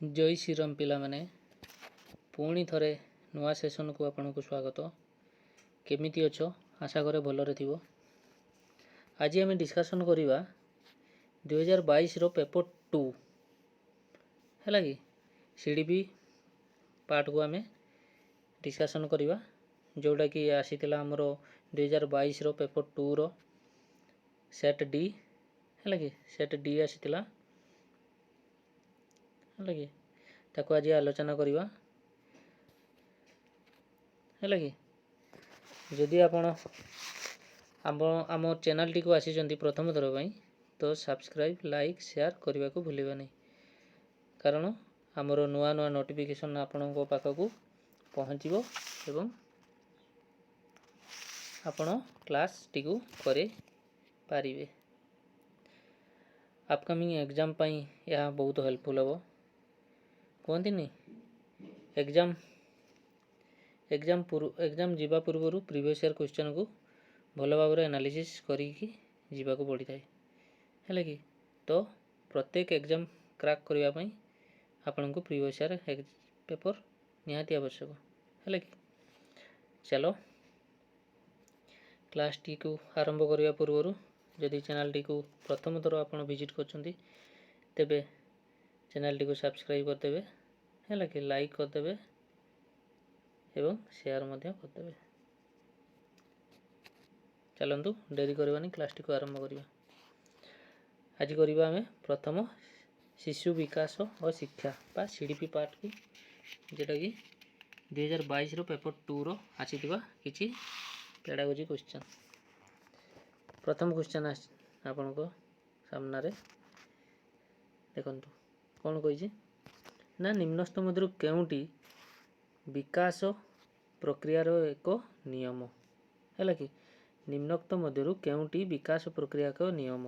जय श्रीराम पिला माने पुणी थरे नुआ सेशन को आपन को स्वागत। केमिति अछो आशा करे भलरे थिबो। आज आम डिस्कशन करिबा 2022 रो पेपर 2 हैला कि सीडीपी पार्ट को आम डिस्कशन करिबा जोटा कि आसीतिला हमरो 2022 रो पेपर 2 रो सेट डी हैला कि सेट डी आसीतिला लगे ताको आज आलोचना करिबा हैला कि जदि आपण आम चैनल टी को आसी प्रथम थर पई तो सब्सक्राइब लाइक शेयर करने को भूलिबा नहीं कारण आमर नुआ नुआ नोटिफिकेशन आपण को पाख को पहुँचो एवं आपण क्लास टी को करे पारिबे। अपकमिंग एग्जाम पई यह बहुत हेल्पफुल हो कहती नहीं एग्जाम जीवा पूर्व प्रीवियस ईयर क्वेश्चन को भल भाव एनालिसिस करिकी जीवा को पड़ी थाए है कि तो प्रत्येक एग्जाम क्रैक करने आपन को प्रीवियस ईयर पेपर निहाती आवश्यक है कि चलो क्लास टी को आरंभ करने पूर्व जदि चैनल टी को प्रथम थर आप विजिट कर तेबे चैनल टी को सब्सक्राइब करदेवे है कि लाइक करदेवे एवं शेयर मध्य करदेवे। चलतु डेरी करवानी क्लास टी को आरंभ करवा। आज करवा आम प्रथम शिशु विकास और शिक्षा बा सीडीपी पार्ट को जोटा कि 2022 रो पेपर 2 रो आसीथिबा किछि पेडागोजी क्वेश्चन। प्रथम क्वेश्चन आपन को सामना रे देखंतु कौन कही ना निम्नस्थ मध्य केउटी विकास प्रक्रिया रो एक नियम है कि निम्नोक्त मध्य केउटी विकास प्रक्रिया का नियम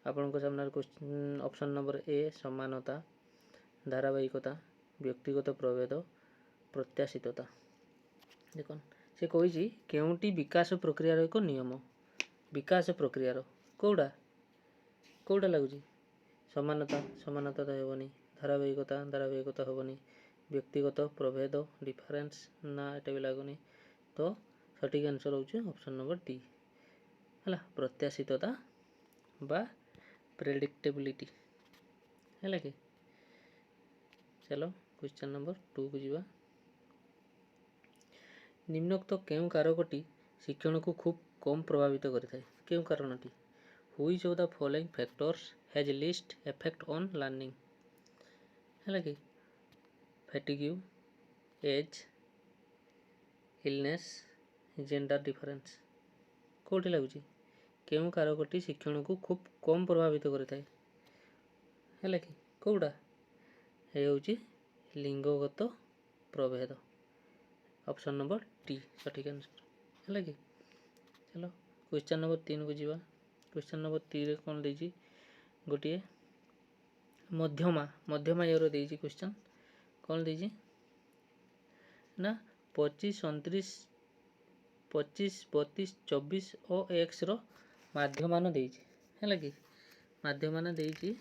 आपन को सामने क्वेश्चन ऑप्शन नंबर ए समानता धारावाहिकता व्यक्तिगत प्रभेद प्रत्याशितता। देखो से कही केउटी विकास प्रक्रिया रो एक नियम विकास प्रक्रिया रो कोड़ा कोड़ा लगुची समानता समानता तो हेबनी धारावाहिकता धारावाहिकता हेबनी व्यक्तिगत प्रभेद डिफरेंस ना एटा भी लगुनी तो सठिक आंसर होउची ऑप्शन नंबर डी हैला प्रत्याशितता बा प्रेडिक्टेबिलिटी हैला कि चलो क्वेश्चन नंबर 2 को जीवा। निम्नोक्त केउ कारकटी शिक्षण को खूब कम प्रभावित करिथाय केउ कारणटी which of the following factors has least effect on learning है कि fatigue age illness gender difference कोठी लगुची केउ कारकटी शिक्षण को खूब कम प्रभावित करिथाय है कि कोड़ा हे होची लिंगगत प्रभेद ऑप्शन नंबर टी सठिक आंसर है कि चलो क्वेश्चन नंबर 3 को जीवा। क्वेश्चन नंबर 3 रे कौन देजी गोटे मध्यमा मध्यमा ईयर देजी क्वेश्चन कौन देजी ना 25 29 25 32 24 और x रो माध्यमान देजी है कि माध्यमान देजी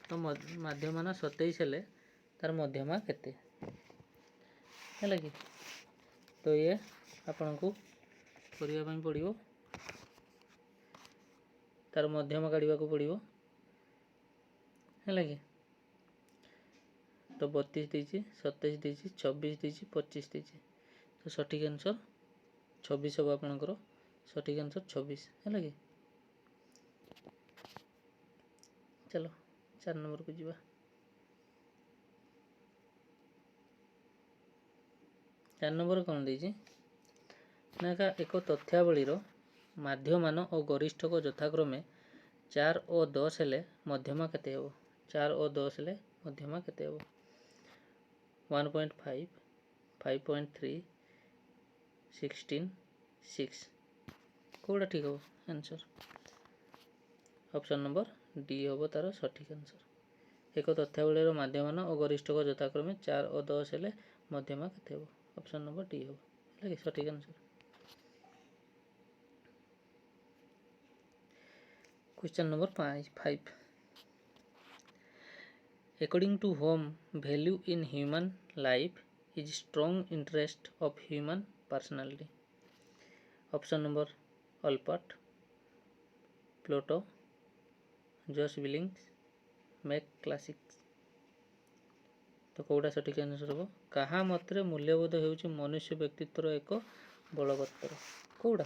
तो माध्यमान 27 हेले तार मध्यमा केते है कि तो ये आपन को करिया पई पड़िबो तार मध्यमा काढ़ा को पड़ो है कि तो 32 देची 27 देची 26 देची 25 देची तो सठिक आंसर 26 हम आपनकर सठिक आंसर 26 है कि चलो 4 नंबर को जीवा। 4 नंबर कौन देची ना का एक तथ्यावली रो माध्यमान और गरिष्ठ को यथाक्रमे 4 और 10 हेले मध्यमा केते हो 4 और 10 हेले मध्यमा केते हो 1.5 5.3 16 6 कोड़ा ठीक हो आंसर ऑप्शन नंबर डी हो तार सठिक आंसर एक तथ्यावली रो माध्यमान और गरिष्ठ को यथाक्रमे 4 और 10 हेले मध्यमा केते हो ऑप्शन नंबर डी हो सठिक answer. Question number 5 5 According to whom value in human life is strong interest of human personality. Option number Alpert, Plato, Josh Billings, Mac Classics. तो कौटा सठिक आंसर हम क्या मत मूल्यबोध हो मनुष्य व्यक्तित्वर एक बलवत्तर कौटा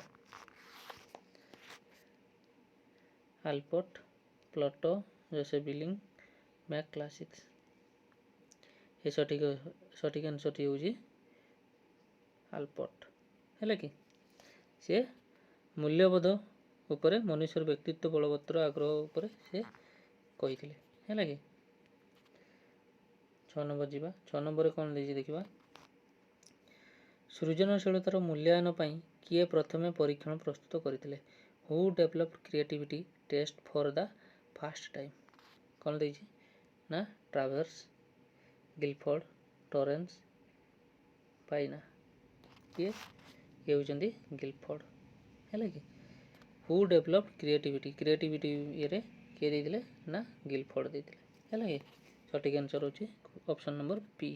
आल्बर्ट प्लाटो जोसेफ बिलिंग मैक क्लासिक्स ये सठिक आंसर टी हूँ आल्बर्ट है कि सी मूल्यबोध उपरे मनुष्य व्यक्तित्व बलवत्तर आग्रह उपर से कही है कि 6 नंबर जीवा 6 नंबर कौन देजी देखा सृजनशीलतार मूल्यांकन पर किए प्रथमे परीक्षण प्रस्तुत करते हु developed creativity test for the first time कौन देजी ना ट्रावर्स गिलफोर्ड टॉरेंस पाइना ये होती गिलफोर्ड है कि हु डेभलप्ड क्रिएटिविटी ये किए देते ना गिलफोर्ड देते है कि सठिक आंसर होची ऑप्शन नंबर पी।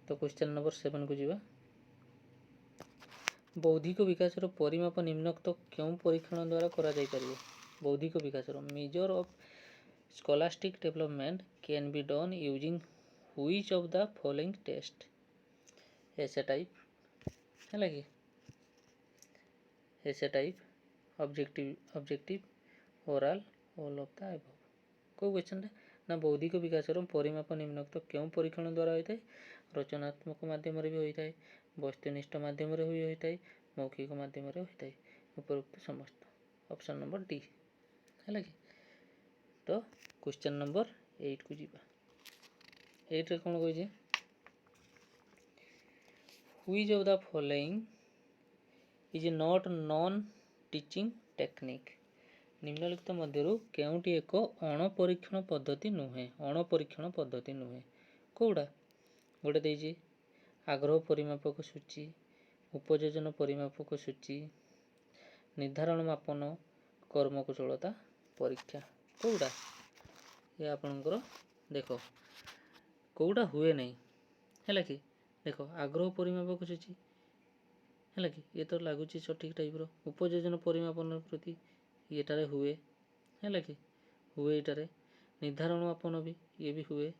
तो क्वेश्चन नंबर 7 को जीवा बौद्धिक विकास परिमाप निम्नोक्त क्यों परीक्षण द्वारा करा जाय परिबो बौद्धिक विकास measure of scholastic development can be done using which of the following test essay type है कि essay type objective oral all of the above को क्वेश्चन ना बौद्धिक विकास परिमाप निम्नोक्त क्यों परीक्षण द्वारा होता है रचनात्मक माध्यम भी होता है वस्तुनिष्ठ माध्यम होता है मौखिक माध्यम होता है उपरोक्त समस्त ऑप्शन नंबर डी है कि तो क्वेश्चन नंबर 8 को जीवा 8 रे कौन कही which of the following is not non teaching technique निम्नलिखित मध्यरु केउटी एक अणपरीक्षण पद्धति नुहे कौड़ा गोटे देजी आग्रह परिमापक सूची उपयोजन परिमापक सूची निर्धारण मापन कर्मकुशलता परीक्षा कौड़ा ये आपणकर देख कौड़ा हुए नहीं है कि देख आग्रह परिमापक सूची है कि ये तो लगुच सठिक टाइप उपयोजन परिमापन प्रति येटारे हुए है कि हुए येटारे निर्धारण मापन भी ये भी हुए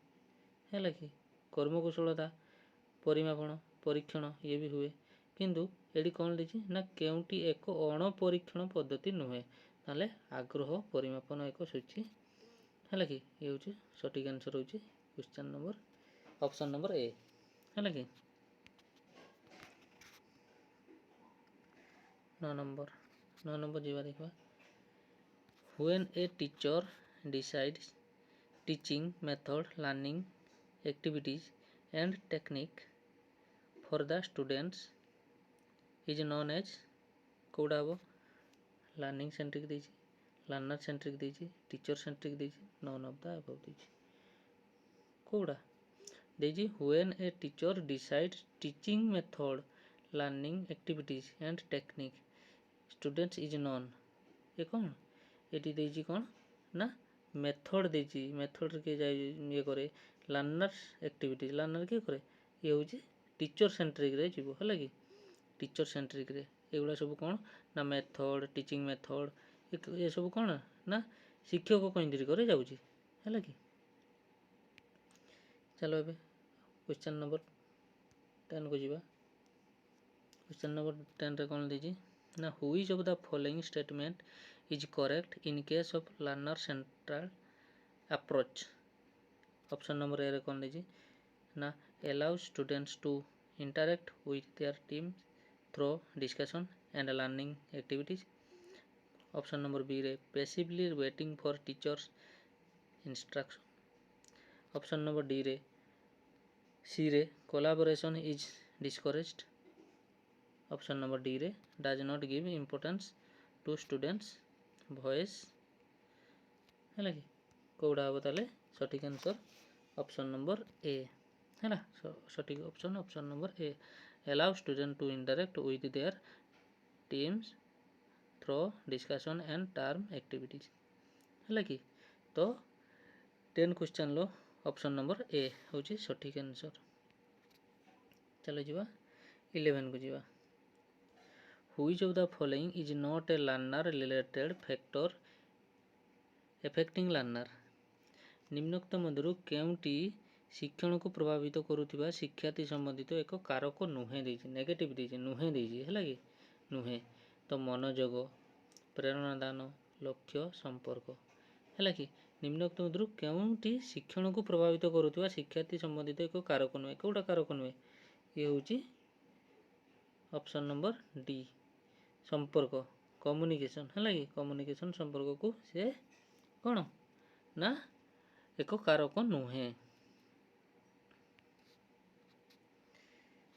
है कि कर्मकुशलता परिमापन परीक्षण ये भी हुए किंतु ये कौन देछि ना केउटी एक अणपरीक्षण पद्धति नुहे ताले आग्रह परिमापन एक सूची है कि ये हूँ सठिक आंसर हूँ क्वेश्चन नंबर ऑप्शन नंबर ए है कि 9 नंबर जीवा देखा when a teacher decides teaching method learning activities and technique for the students is known as कौड़ा हम लर्निंग सेंट्रिक देछि लर्नर सेंट्रिक देछि टीचर सेंट्रिक देछि नॉन ऑफ द अबव देछि कौड़ा देछि when a teacher decides teaching method learning activities and technique students is known ये कौन ये देछि कौन ना मेथड देछि मेथड के ये करे लर्नर एक्टिविटीज लर्नर के करे ये हूँ टीचर सेंट्रिक रे जीवो है कि टीचर सेंट्रिक रे एगुड़ा सब कौन ना मेथड टीचिंग मेथड ये सब कौन ना शिक्षक केंद्रित करे जाउछि है कि चलो ए क्वेश्चन नंबर 10 को जीवा क्वेश्चन नंबर 10 रे कौन देछि ना which of the following statement is correct in case of learner central approach option number A रे कौन देछि ना allow students to interact with their team through discussion and learning activities option number B रे passively waiting for teachers instruction option number D रे C रे collaboration is discouraged option number D रे does not give importance to students voice है कि कौड़ा हम ताले सठिक answer option number ए है ना सठिक option number A allow student to interact with their teams through discussion and term activities है कि तो 10 क्वेश्चन लो ऑप्शन नंबर ए हूँ सठिक आंसर। चलो जीवा 11 को जीवा। Which of the following is not a learner related factor affecting learner. निम्नोक्त मध्यरु केउंटी शिक्षण को प्रभावित करुवा शिक्षार्थी संबंधित एक कारक नुहे देछि नेगेटिव देछि नुहे देछि हैला कि नुहे तो मनोयोग प्रेरणादान लक्ष्य संपर्क हैला कि निम्नोक्त मध्यरु केउंटी शिक्षण को प्रभावित करुवा शिक्षार्थी संबंधित एक कारक नुहे कोटा कारक नुहे ये होछि ऑप्शन नंबर डी संपर्क कम्युनिकेशन हैला कि कम्युनिकेशन संपर्क को से कोन ना एक कारक नुहे।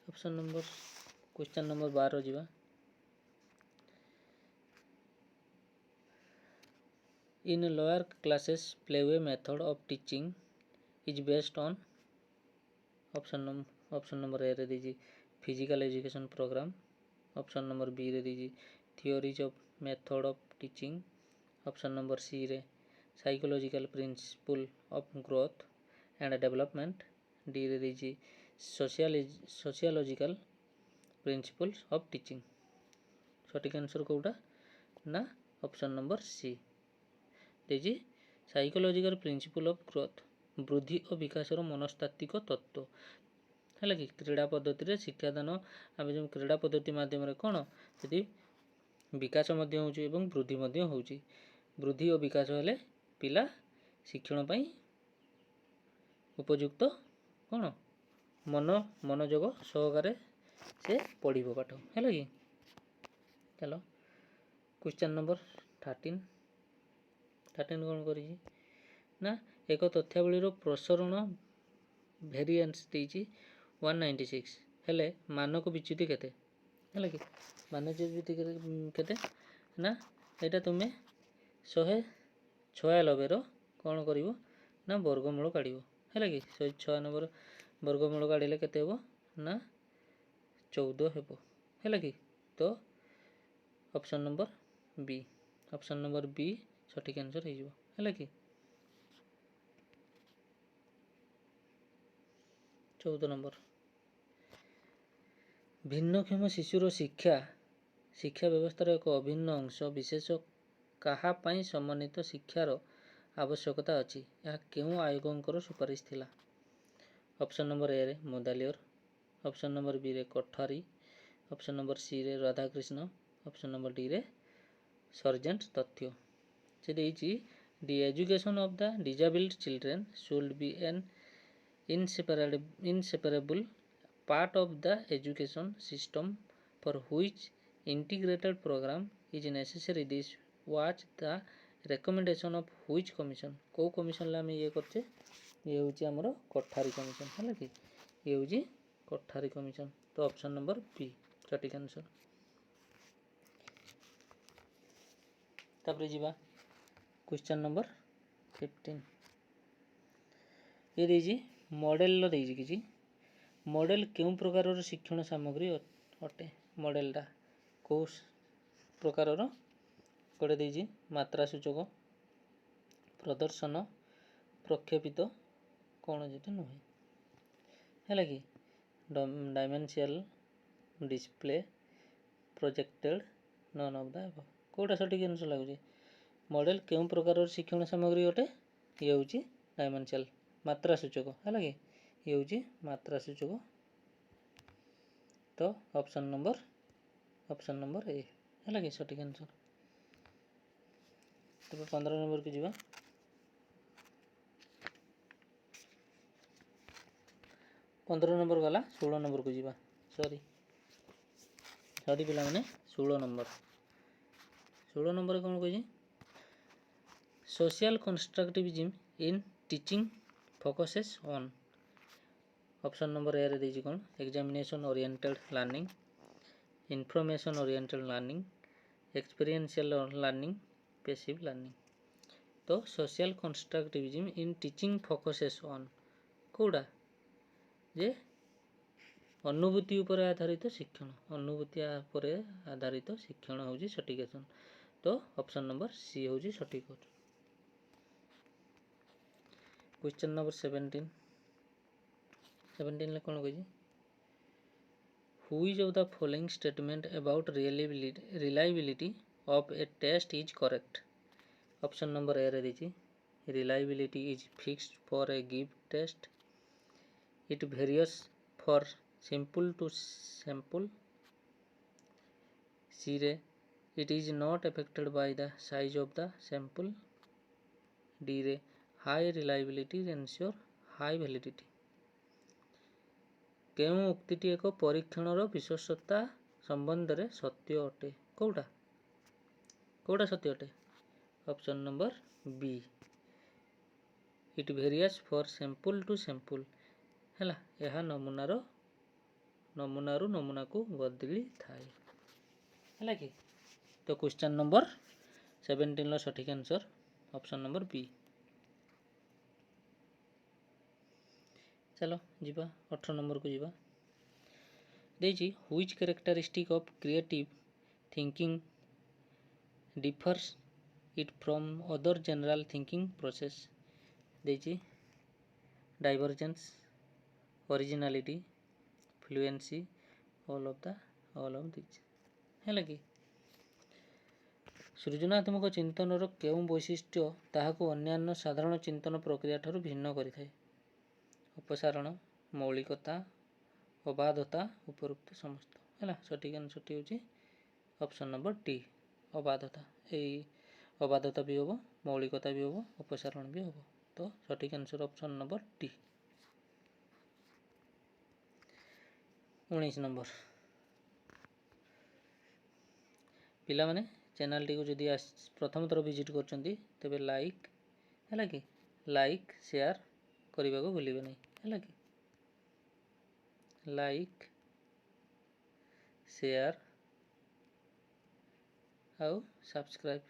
ऑप्शन नंबर क्वेश्चन नंबर 12 जीवा। In lower classes play way method of teaching is based on option number A रे दीजिए physical education program. Option number B रे दीजिए theories of method of teaching. Option number C रे psychological principle of growth and development. D रे दीजिए sociological principles of teaching. सठिक answer कोटा ना ऑप्शन नंबर सी दीजिए साइकोलॉजिकल प्रिंसिपल ऑफ ग्रोथ वृद्धि और विकास मनस्तात्विक तत्व है कि क्रीड़ा पद्धति रे शिक्षादान आम जो क्रीड़ा पद्धति मध्यम कौन यदि विकास वृद्धि वृद्धि और विकास हेले पिला शिक्षण पाई उपयुक्त कौन मनोयोग सहकारे से पढ़िबो पाठ है कि। चलो क्वेश्चन नंबर 13 कौन करी ना एक तथ्यावली प्रसरण वेरिएंस देछि 196 हेले मानक विच्युति केते है कि मानक विच्युति केते ना एटा तुमे 196 रो कौन करिवो ना वर्गमूल काढिवो है कि 196 वर्गमूल काढिले केते हेबो ना 14 हेबो है कि। तो ऑप्शन नंबर बी सठिक आंसर हो है कि 14 नंबर। भिन्नक्षम शिशुर शिक्षा व्यवस्थार एक अभिन्न अंश विशेष कहा पाई समन्वित शिक्षार आवश्यकता अच्छी यह क्यों आयोगों सुपारिश थिला। ऑप्शन नंबर ए रे मोदालियर। ऑप्शन नंबर बी रे कोठारी। ऑप्शन नंबर सी रे राधाकृष्ण। ऑप्शन नंबर डी रे सर्जेंट तथ्य से देछि the education of the disabled children should be an inseparable part of the education system for which integrated program is necessary. This was the recommendation of which commission को commission ला हम ये करछे ये होची हमरो कोठारी कमिशन है कि ये होची कोठारी कमिशन। तो ऑप्शन नंबर बी सठिक आंसर। तापर जीवा क्वेश्चन नंबर 15 ये देजी मॉडेल देजी किछि मॉडेल केउ प्रकार शिक्षण सामग्री अटे मॉडेलटा को प्रकार कोडे देजी मात्रा सूचक प्रदर्शन प्रक्षेपित कौन जेते नुहे है कि dimensional display projected none of the above कोटा सठिक आंसर लागुଛି मॉडेल केउ प्रकार शिक्षण सामग्री अटे ये होची डायमेंशियल मात्रा सूचक है कि ये होची मात्रा सूचक। तो ऑप्शन नंबर ए है कि सठिक आंसर। तो 15 नंबर को जीवा 15 नंबर गला 16 नंबर को जीवा सॉरी पिला माने 16 नंबर कौन कही social constructivism in teaching focuses on. Option number A रे देजी कौन examination oriented learning information oriented learning experiential learning passive learning. तो social constructivism in teaching focuses on कोडा जे अनुभूति उपर आधारित शिक्षण अनुभूति उपर आधारित शिक्षण होची सठिक आंसर। तो ऑप्शन नंबर सी होची सठिक। क्वेश्चन नंबर 17 रे कौन कही which of the following statement about reliability of a test is correct. Option number A रे दी reliability is fixed for a given test, it varies for sample to sample, C रे it is not affected by the size of the sample, D रे high reliability ensure high validity। केउं उक्तिटी एक परीक्षणर विश्वसनीयता संबंध में सत्य अटे कोटा कोटा सत्य अटे। Option number B it varies for sample to sample हैला यह नमूनारू नमूना को बदली थाए हैला कि तो क्वेश्चन नंबर 17 सठिक आंसर ऑप्शन नंबर बी। चलो जीवा 18 नंबर को जीवा देजी which characteristic of creative thinking differs it from other general thinking process देजी divergence, originality, fluency, all of this है कि सृजनात्मक चिंतनर केउं वैशिष्ट्य ताहाको अन्यान्य साधारण चिंतन प्रक्रिया ठारू भिन्न करिथाए। अपसारण, मौलिकता, अबाधता, उपरोक्त समस्त है सठिक आंसर होची ऑप्शन नंबर टी अबाधता। यही अबाधता भी हम, मौलिकता भी हम, अपसारण भी हम, तो सठिक answer option number T. 19 number पिला माने चैनल टी को जदि प्रथम थर विजिट करछंती तबे लाइक है कि लाइक शेयर करने को भूलिए नहीं है कि लाइक शेयर आउ सब्सक्राइब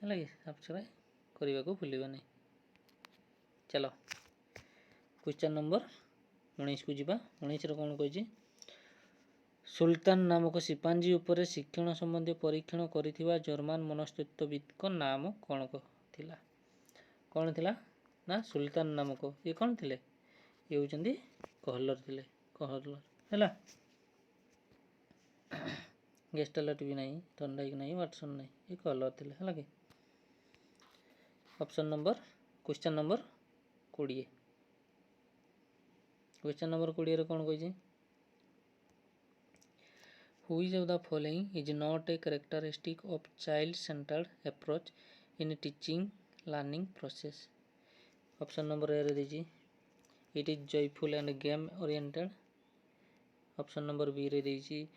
है कि सब्सक्राइब करने को भूलिए नहीं। चलो क्वेश्चन नंबर 19 को जीवा 19 रे कौन कही सुल्तान नामक सिपांजी उपरे शिक्षण संबंधी परीक्षण करिथिबा जर्मन मनस्तत्वविद को नाम कौन थिला कौन थिला ना सुल्तान नामक ये कौन थिले ये होचंदी कहलर थिले कहलर हैला गेस्टालट भी नहीं थंडाइक नहीं वाटसन नहीं ये कहलर थिले हैला कि option number question number 20 question number 20 रे कौन कही Which of the following is not a characteristic of child-centered approach in teaching learning process? Option number A रे दीजिए it is joyful and game oriented. Option number B रे दीजिए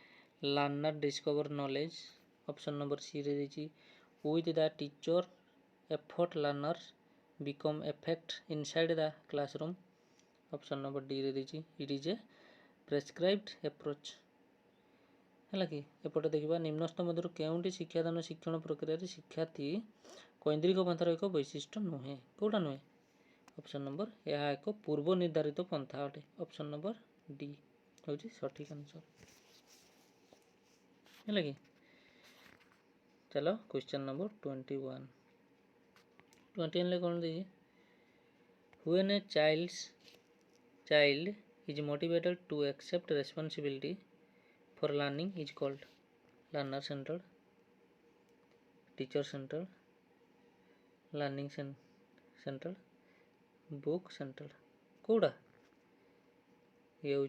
learner discover knowledge. Option number C रे दीजिए with the teacher effort learners become effect inside the classroom. Option number D रे दीजिए it is a prescribed approach है कि एपटे देखा निम्नस्थ मध्य केउंटी शिक्षादान शिक्षण प्रक्रिया शिक्षार्थी कैंद्रिक पंथार एक वैशिष्ट्य नुहे कौटा नुहे ऑप्शन नंबर यह एक पूर्व निर्धारित पंथा अटे ऑप्शन नंबर डी हूँ सठिक आंसर है कि चलो क्वेश्चन नंबर 21 कौन दीजिए when a child is motivated to accept responsibility for learning is called learner centered, teacher centered, learning centered, book centered कोड़ा ये हूँ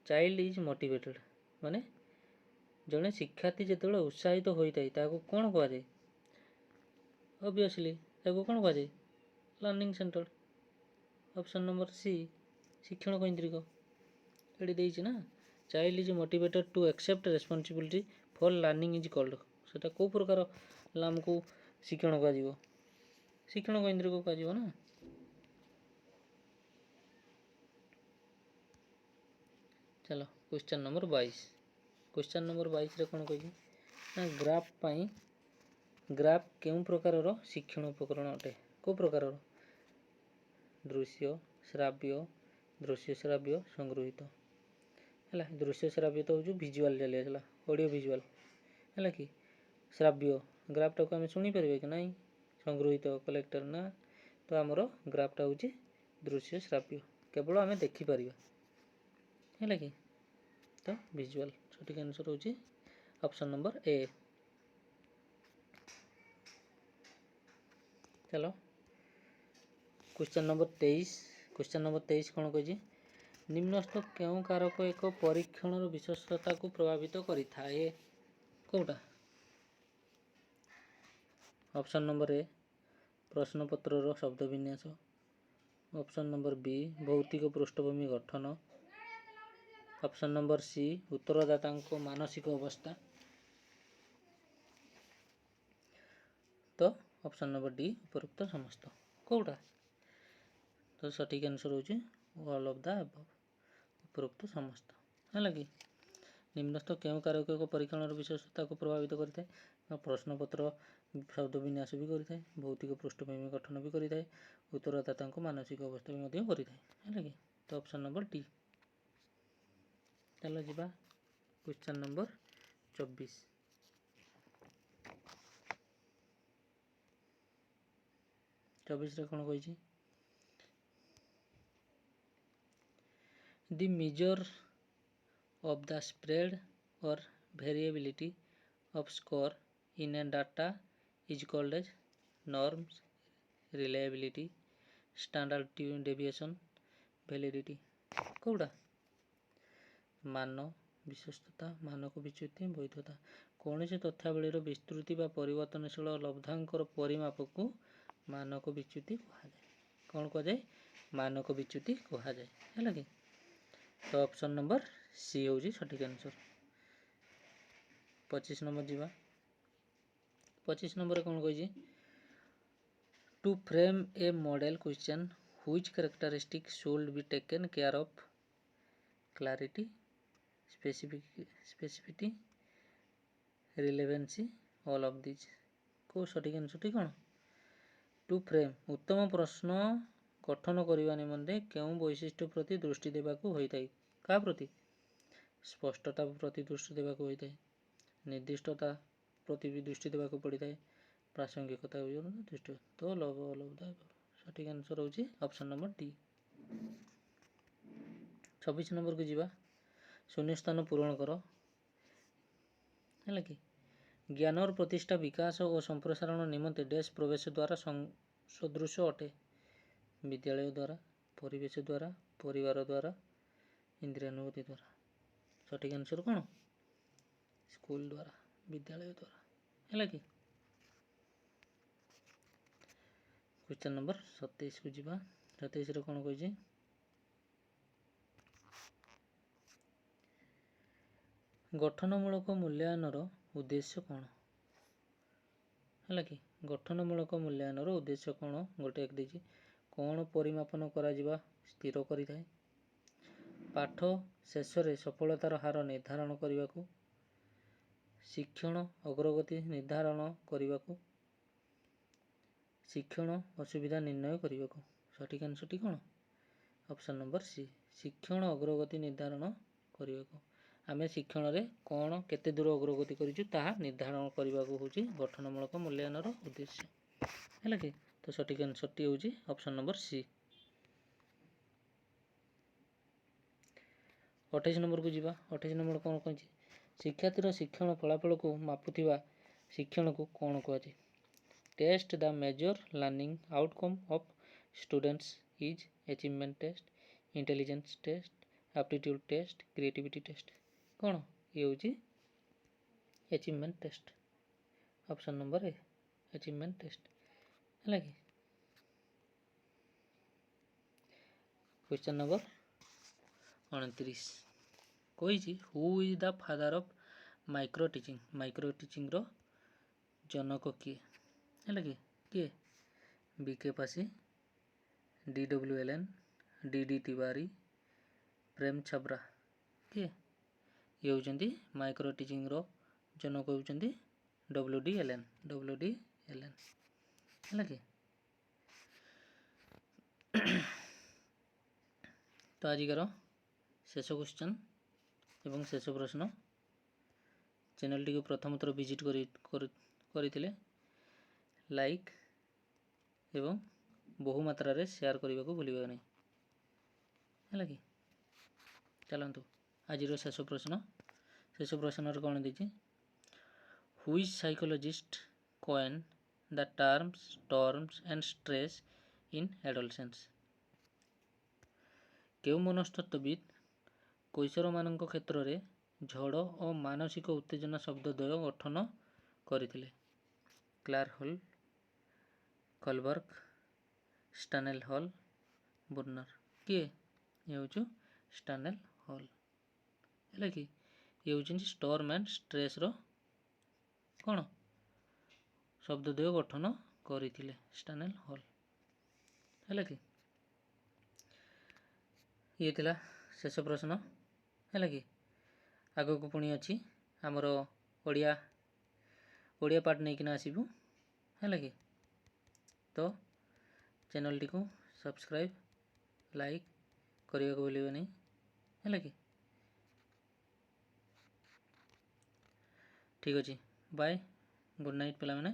चाइल्ड इज मोटिवेटेड माने जड़े शिक्षार्थी जिते उत्साहित होता है ताको कौन कहुए ऑब्वियसली ताको कौन कहुए learning centered option number C शिक्षण केंद्रिक एटी देछि ना child is motivated to accept responsibility for learning is called सेटा को प्रकार लाम को शिक्षण कह शिक्षण केंद्रिक कह ना। चलो क्वेश्चन नंबर 22 रे कौन कही ना ग्राफ केउं प्रकार शिक्षण उपकरण अटे को प्रकार दृश्य श्राव्य संगृहित है दृश्य श्राव्य तो हूँ विजुआल चलिए ऑडियो विजुआल है कि श्राव्य ଗ୍ରାଫଟାକୁ ଆମେ ଶୁଣିପାରିବା କି ନାହିଁ? ସଂଗୃହୀତ କଲେକ୍ଟର ନା, ତ ଆମର ଗ୍ରାଫଟା ହେଉଛି ଦୃଶ୍ୟ ଶ୍ରାବ୍ୟ, କେବଳ ଆମେ ଦେଖିପାରିବା, ହେଲା କି? ତ ଭିଜୁଆଲ୍, ସଠିକ୍ ଆନ୍ସର୍ ହେଉଛି ଅପସନ୍ ନମ୍ବର ଏ। ଚାଲ କ୍ୱେଶ୍ଚନ୍ ନମ୍ବର 23। କ୍ୱେଶ୍ଚନ୍ ନମ୍ବର 23 କ'ଣ କହିଛି? ନିମ୍ନସ୍ଥ କେଉଁ କାରକ ଏକ ପରୀକ୍ଷଣର ବିଶ୍ୱସ୍ତତାକୁ ପ୍ରଭାବିତ କରିଥାଏ? କେଉଁଟା? ଅପସନ୍ ନମ୍ବର ଏ ପ୍ରଶ୍ନପତ୍ରର ଶବ୍ଦ ବିନ୍ୟାସ, ଅପସନ୍ ନମ୍ବର ବି ଭୌତିକ ପୃଷ୍ଠଭୂମି ଗଠନ, ଅପସନ୍ ନମ୍ବର ସି ଉତ୍ତରଦାତାଙ୍କ ମାନସିକ ଅବସ୍ଥା, ତ ଅପସନ୍ ନମ୍ବର ଡି ଉପରୋକ୍ତ ସମସ୍ତ। କେଉଁଟା? ତ ସଠିକ୍ ଆନ୍ସର୍ ହେଉଛି ଅଲ୍ ଅଫ୍ ଦ ଆବଭ୍, ଉପରୋକ୍ତ ସମସ୍ତ, ହେଲା କି? ନିମ୍ନସ୍ଥ କେଉଁ କାରକ ଏକ ପରୀକ୍ଷଣର ବିଶ୍ୱସ୍ତତାକୁ ପ୍ରଭାବିତ କରିଥାଏ? ପ୍ରଶ୍ନପତ୍ର ଶବ୍ଦ ବିନ୍ୟାସ ବି କରିଥାଏ, ଭୌତିକ ପୃଷ୍ଠଭୂମି ଗଠନ ବି କରିଥାଏ, ଉତ୍ତରଦାତାଙ୍କ ମାନସିକ ଅବସ୍ଥା ବି ମଧ୍ୟ କରିଥାଏ, ହେଲା କି? ତ ଅପସନ୍ ନମ୍ବର ଡି। ଚାଲ ଯିବା କ୍ୱେଶ୍ଚନ୍ ନମ୍ବର 24। ରେ କ'ଣ କହିଛି? ଦି measure of the spread or variability of score in a data is called as norms, reliability, standard deviation, validity। କେଉଁଟା? ମାନ, ବିଶ୍ୱସ୍ତତା, ମାନକ ବିଚ୍ୟୁତି, ବୈଧତା। କୌଣସି ତଥ୍ୟାବଳୀର ବିସ୍ତୃତି ବା ପରିବର୍ତ୍ତନଶୀଳ ଲବ୍ଧାଙ୍କର ପରିମାପକୁ ମାନକ ବିଚ୍ୟୁତି କୁହାଯାଏ। କ'ଣ କୁହାଯାଏ? ମାନକ ବିଚ୍ୟୁତି କୁହାଯାଏ, ହେଲା କି? ତ ଅପସନ୍ ନମ୍ବର ସି ହେଉଛି ସଠିକ୍ ଆନ୍ସର୍। 25 ନମ୍ବର ଯିବା। 25 ନମ୍ବରରେ କ'ଣ କହିଛି? To frame a model question which characteristic should be taken care of? Clarity, specificity, relevancy, all of these. କେଉଁ ସଠିକ୍ ଆନ୍ସର୍ଟି କ'ଣ? ଟୁ ଫ୍ରେମ୍ ଉତ୍ତମ ପ୍ରଶ୍ନ ଗଠନ କରିବା ନିମନ୍ତେ କେଉଁ ବୈଶିଷ୍ଟ୍ୟ ପ୍ରତି ଦୃଷ୍ଟି ଦେବାକୁ ହୋଇଥାଏ? କାହା ପ୍ରତି? ସ୍ପଷ୍ଟତା ପ୍ରତି ଦୃଷ୍ଟି ଦେବାକୁ ହୋଇଥାଏ, ନିର୍ଦ୍ଦିଷ୍ଟତା ପ୍ରତି ବି ଦୃଷ୍ଟି ଦେବାକୁ ପଡ଼ିଥାଏ, ପ୍ରାସଙ୍ଗିକତା ଦୃଷ୍ଟି। ତ ସଠିକ୍ ଆନ୍ସର୍ ହେଉଛି ଅପସନ୍ ନମ୍ବର ଡି। 26 ନମ୍ବରକୁ ଯିବା। ଶୂନ୍ୟସ୍ଥାନ ପୂରଣ କର, ହେଲା କି? ଜ୍ଞାନର ପ୍ରତିଷ୍ଠା, ବିକାଶ ଓ ସମ୍ପ୍ରସାରଣ ନିମନ୍ତେ ଡ୍ୟାସ୍ ପ୍ରବେଶ ଦ୍ୱାରା ସଦୃଶ ଅଟେ? ବିଦ୍ୟାଳୟ ଦ୍ୱାରା, ପରିବେଶ ଦ୍ୱାରା, ପରିବାର ଦ୍ୱାରା, ଇନ୍ଦ୍ରିୟାନୁଭୂତି ଦ୍ୱାରା। ସଠିକ୍ ଆନ୍ସର୍ କ'ଣ? ସ୍କୁଲ ଦ୍ୱାରା, ବିଦ୍ୟାଳୟ ଦ୍ୱାରା, ହେଲା କି? କ୍ୱେଶ୍ଚନ୍ ନମ୍ବର 27କୁ ଯିବା। 27ରେ କ'ଣ କହିଛି? ଗଠନମୂଳକ ମୂଲ୍ୟାୟନର ଉଦ୍ଦେଶ୍ୟ କ'ଣ? ହେଲା କି? ଗଠନମୂଳକ ମୂଲ୍ୟାୟନର ଉଦ୍ଦେଶ୍ୟ କ'ଣ? ଗୋଟେ ଏକ ଦେଇଛି। କ'ଣ ପରିମାପନ କରାଯିବା ସ୍ଥିର କରିଥାଏ? ପାଠ ଶେଷରେ ସଫଳତାର ହାର ନିର୍ଦ୍ଧାରଣ କରିବାକୁ, ଶିକ୍ଷଣ ଅଗ୍ରଗତି ନିର୍ଦ୍ଧାରଣ କରିବାକୁ, ଶିକ୍ଷଣ ଅସୁବିଧା ନିର୍ଣ୍ଣୟ କରିବାକୁ। ସଠିକ୍ ଆନ୍ସର୍ଟି କ'ଣ? ଅପସନ୍ ନମ୍ବର ସି ଶିକ୍ଷଣ ଅଗ୍ରଗତି ନିର୍ଦ୍ଧାରଣ କରିବାକୁ। ଆମେ ଶିକ୍ଷଣରେ କ'ଣ କେତେ ଦୂର ଅଗ୍ରଗତି କରିଛୁ ତାହା ନିର୍ଦ୍ଧାରଣ କରିବାକୁ ହେଉଛି ଗଠନମୂଳକ ମୂଲ୍ୟାୟନର ଉଦ୍ଦେଶ୍ୟ, ହେଲା କି? ତ ସଠିକ୍ ଆନ୍ସର୍ଟି ହେଉଛି ଅପସନ୍ ନମ୍ବର ସି। 28 ନମ୍ବରକୁ ଯିବା। 28 ନମ୍ବର କ'ଣ କହିଛି? ଶିକ୍ଷାର୍ଥୀର ଶିକ୍ଷଣ ଫଳାଫଳକୁ ମାପୁଥିବା ଶିକ୍ଷଣକୁ କ'ଣ କୁହାଯାଏ? Test the measure learning outcome of students is achievement test, intelligence test, aptitude test, creativity test. କ'ଣ? ଇଏ ହେଉଛି achievement test. Option number A achievement test, ହେଲା କି? କ୍ୱେଶ୍ଚନ୍ ନମ୍ବର 29 କହିଛି who is the father of micro teaching? Micro ଟିଚିଂର ଜନକ କିଏ? ହେଲା କି? କିଏ? ବିକେ ପାସି, DWLN, DD ତିୱାରୀ, ପ୍ରେମ ଛାବ୍ରା। କିଏ? ଇଏ ହେଉଛନ୍ତି ମାଇକ୍ରୋ ଟିଚିଂର ଜନକ ହେଉଛନ୍ତି WDLN, ହେଲା କି? ତ ଆଜିକାର ଶେଷ କ୍ୱେଶ୍ଚନ୍ ଏବଂ ଶେଷ ପ୍ରଶ୍ନ। ଚ୍ୟାନେଲଟିକୁ ପ୍ରଥମ ଥର ଭିଜିଟ୍ କରିଥିଲେ ଲାଇକ୍ ଏବଂ ବହୁ ମାତ୍ରାରେ ସେୟାର କରିବାକୁ ଭୁଲିବେ ନାହିଁ, ହେଲା କି। ଚାଲନ୍ତୁ ଆଜିର ଶେଷ ପ୍ରଶ୍ନର କ'ଣ ଦେଇଛି, which psychologist coined the terms storms and stress in adolescence। କେଉଁ ମନସ୍ତତ୍ତ୍ୱବିତ୍ କୈଶୋରମାନଙ୍କ କ୍ଷେତ୍ରରେ ଝଡ଼ ଓ ମାନସିକ ଉତ୍ତେଜନା ଶବ୍ଦଦ୍ୱୟ ଗଠନ କରିଥିଲେ? କ୍ଲାର୍ ହଲ୍, କଲବର୍ଗ, ଷ୍ଟାନେଲ୍ ହଲ୍, ବୁର୍ନର। କିଏ? ଇଏ ହେଉଛି ଷ୍ଟାନେଲ୍ ହଲ୍, ହେଲା କି। ଇଏ ହେଉଛନ୍ତି ଷ୍ଟର୍ମ ଆଣ୍ଡ ଷ୍ଟ୍ରେସ୍ର କ'ଣ ଶବ୍ଦଦ୍ୱୟ ଗଠନ କରିଥିଲେ ଷ୍ଟାନେଲ୍ ହଲ୍, ହେଲା କି। ଇଏ ଥିଲା ଶେଷ ପ୍ରଶ୍ନ, ହେଲା କି। ଆଗକୁ ପୁଣି ଅଛି ଆମର ଓଡ଼ିଆ ପାର୍ଟ ନେଇକିନା ଆସିବୁ, ହେଲା କି। ତ ଚ୍ୟାନେଲଟିକୁ ସବସ୍କ୍ରାଇବ୍ ଲାଇକ୍ କରିବାକୁ ଭୁଲିବେ ନାହିଁ, ହେଲା କି। ଠିକ୍ ଅଛି, ବାଏ, ଗୁଡ଼୍ ନାଇଟ୍ ପିଲାମାନେ।